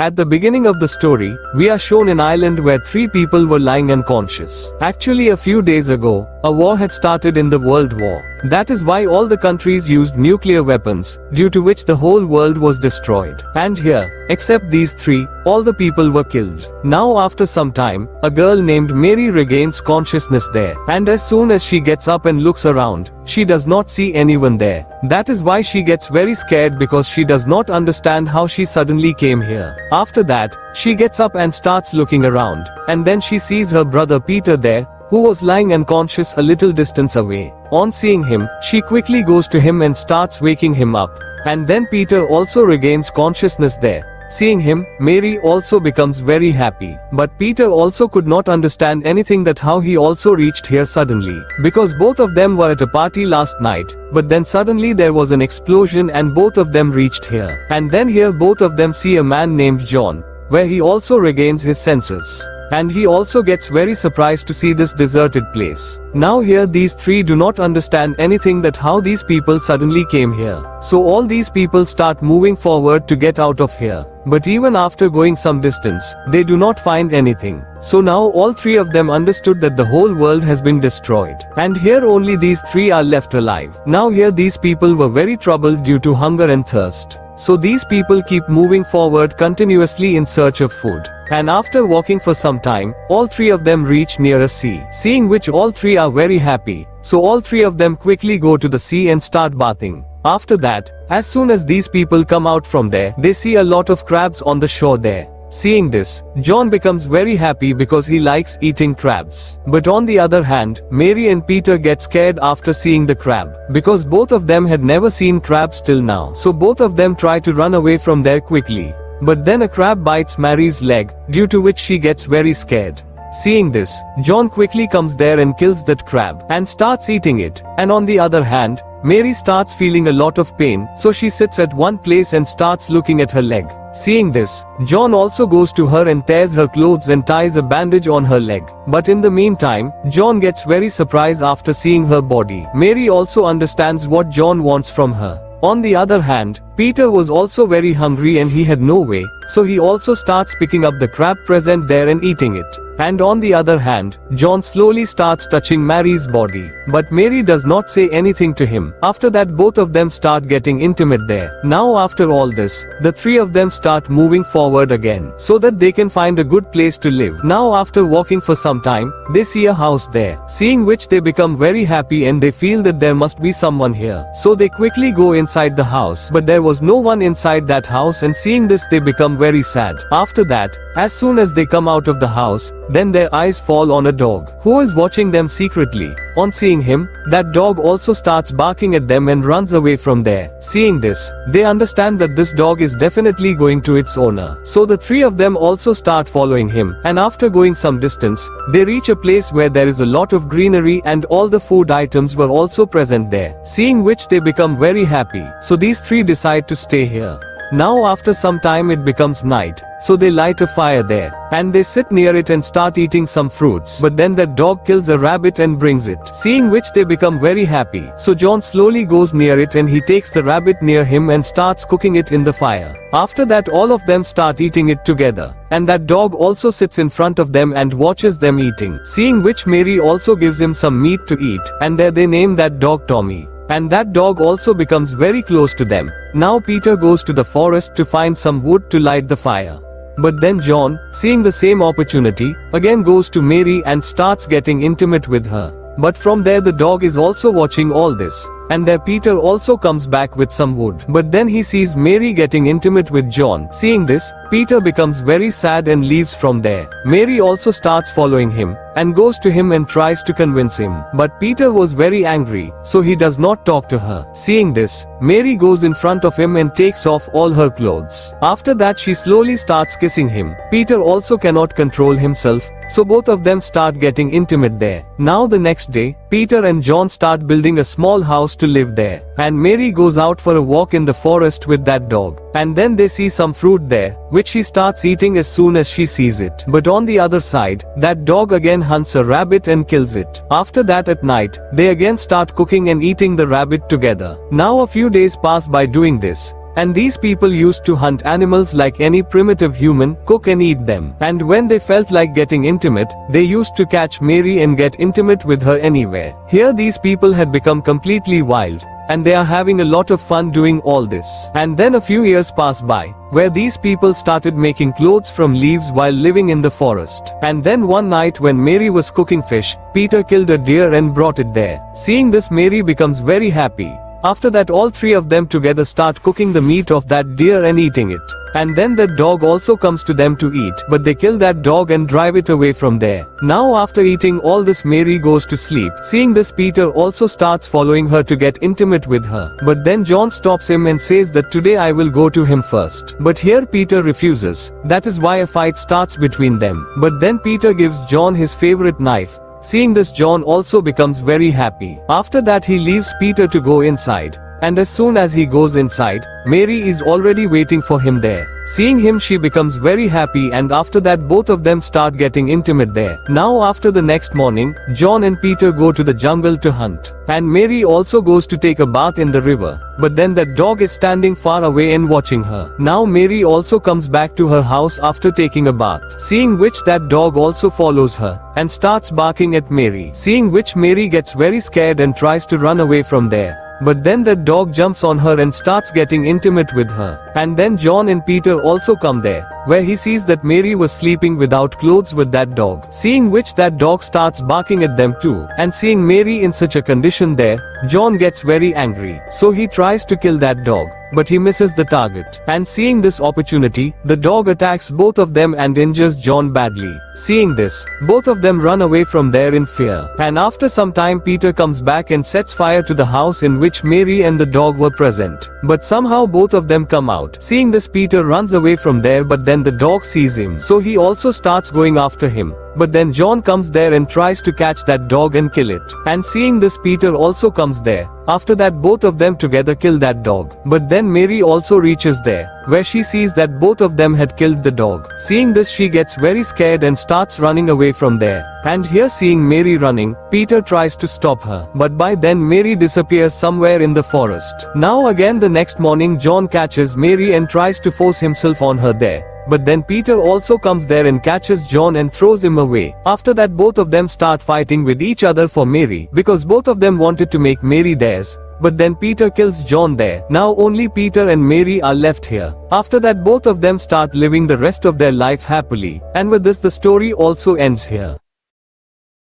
At the beginning of the story, we are shown an island where three people were lying unconscious. Actually, a few days ago, a war had started in the World War. That is why all the countries used nuclear weapons, due to which the whole world was destroyed. And here, except these three, all the people were killed. Now after some time, a girl named Mary regains consciousness there. And as soon as she gets up and looks around, she does not see anyone there. That is why she gets very scared because she does not understand how she suddenly came here. After that, she gets up and starts looking around. And then she sees her brother Peter there, who was lying unconscious a little distance away. On seeing him, she quickly goes to him and starts waking him up. And then Peter also regains consciousness there. Seeing him, Mary also becomes very happy. But Peter also could not understand anything that how he also reached here suddenly. Because both of them were at a party last night. But then suddenly there was an explosion and both of them reached here. And then here both of them see a man named John, where he also regains his senses. And he also gets very surprised to see this deserted place. Now here these three do not understand anything that how these people suddenly came here. So all these people start moving forward to get out of here. But even after going some distance, they do not find anything. So now all three of them understood that the whole world has been destroyed. And here only these three are left alive. Now here these people were very troubled due to hunger and thirst. So these people keep moving forward continuously in search of food. And after walking for some time, all three of them reach near a sea. Seeing which all three are very happy. So all three of them quickly go to the sea and start bathing. After that, as soon as these people come out from there, they see a lot of crabs on the shore there. Seeing this, John becomes very happy because he likes eating crabs. But on the other hand, Mary and Peter get scared after seeing the crab. Because both of them had never seen crabs till now. So both of them try to run away from there quickly. But then a crab bites Mary's leg, due to which she gets very scared. Seeing this, John quickly comes there and kills that crab, and starts eating it. And on the other hand, Mary starts feeling a lot of pain, so she sits at one place and starts looking at her leg. Seeing this, John also goes to her and tears her clothes and ties a bandage on her leg. But in the meantime, John gets very surprised after seeing her body. Mary also understands what John wants from her. On the other hand, Peter was also very hungry and he had no way, so he also starts picking up the crab present there and eating it. And on the other hand, John slowly starts touching Mary's body. But Mary does not say anything to him. After that both of them start getting intimate there. Now after all this, the three of them start moving forward again, so that they can find a good place to live. Now after walking for some time, they see a house there. Seeing which they become very happy and they feel that there must be someone here. So they quickly go inside the house. But there was no one inside that house, and seeing this they become very sad. After that, as soon as they come out of the house, then their eyes fall on a dog, who is watching them secretly. On seeing him, that dog also starts barking at them and runs away from there. Seeing this, they understand that this dog is definitely going to its owner. So the three of them also start following him. And after going some distance, they reach a place where there is a lot of greenery and all the food items were also present there. Seeing which they become very happy. So these three decide to stay here. Now after some time it becomes night, so they light a fire there, and they sit near it and start eating some fruits. But then that dog kills a rabbit and brings it. Seeing which they become very happy. So John slowly goes near it and he takes the rabbit near him and starts cooking it in the fire. After that all of them start eating it together. And that dog also sits in front of them and watches them eating. Seeing which Mary also gives him some meat to eat, and there they name that dog Tommy. And that dog also becomes very close to them. Now Peter goes to the forest to find some wood to light the fire. But then John, seeing the same opportunity, again goes to Mary and starts getting intimate with her. But from there the dog is also watching all this. And there Peter also comes back with some wood. But then he sees Mary getting intimate with John. Seeing this, Peter becomes very sad and leaves from there. Mary also starts following him, and goes to him and tries to convince him. But Peter was very angry, so he does not talk to her. Seeing this, Mary goes in front of him and takes off all her clothes. After that she slowly starts kissing him. Peter also cannot control himself, so both of them start getting intimate there. Now the next day, Peter and John start building a small house to live there. And Mary goes out for a walk in the forest with that dog. And then they see some fruit there, which she starts eating as soon as she sees it. But on the other side, that dog again hunts a rabbit and kills it. After that at night, they again start cooking and eating the rabbit together. Now a few days pass by doing this. And these people used to hunt animals like any primitive human, cook and eat them. And when they felt like getting intimate, they used to catch Mary and get intimate with her anywhere. Here these people had become completely wild, and they are having a lot of fun doing all this. And then a few years pass by, where these people started making clothes from leaves while living in the forest. And then one night when Mary was cooking fish, Peter killed a deer and brought it there. Seeing this, Mary becomes very happy. After that, all three of them together start cooking the meat of that deer and eating it. And then that dog also comes to them to eat, but they kill that dog and drive it away from there. Now after eating all this, Mary goes to sleep. Seeing this, Peter also starts following her to get intimate with her. But then John stops him and says that today I will go to him first. But here Peter refuses. That is why a fight starts between them. But then Peter gives John his favorite knife. Seeing this, John also becomes very happy. After that, he leaves Peter to go inside. And as soon as he goes inside, Mary is already waiting for him there. Seeing him, she becomes very happy, and after that both of them start getting intimate there. Now after the next morning, John and Peter go to the jungle to hunt. And Mary also goes to take a bath in the river. But then that dog is standing far away and watching her. Now Mary also comes back to her house after taking a bath. Seeing which, that dog also follows her and starts barking at Mary. Seeing which, Mary gets very scared and tries to run away from there. But then that dog jumps on her and starts getting intimate with her. And then John and Peter also come there, where he sees that Mary was sleeping without clothes with that dog. Seeing which, that dog starts barking at them too. And seeing Mary in such a condition there, John gets very angry. So he tries to kill that dog, but he misses the target. And seeing this opportunity, the dog attacks both of them and injures John badly. Seeing this, both of them run away from there in fear. And after some time, Peter comes back and sets fire to the house in which Mary and the dog were present. But somehow both of them come out. Seeing this, Peter runs away from there, but then the dog sees him, so he also starts going after him. But then John comes there and tries to catch that dog and kill it. And seeing this, Peter also comes there. After that, both of them together kill that dog. But then Mary also reaches there, where she sees that both of them had killed the dog. Seeing this, she gets very scared and starts running away from there. And here, seeing Mary running, Peter tries to stop her. But by then Mary disappears somewhere in the forest. Now again the next morning, John catches Mary and tries to force himself on her there. But then Peter also comes there and catches John and throws him away. After that, both of them start fighting with each other for Mary, because both of them wanted to make Mary theirs. But then Peter kills John there. Now only Peter and Mary are left here. After that, both of them start living the rest of their life happily. And with this, the story also ends here.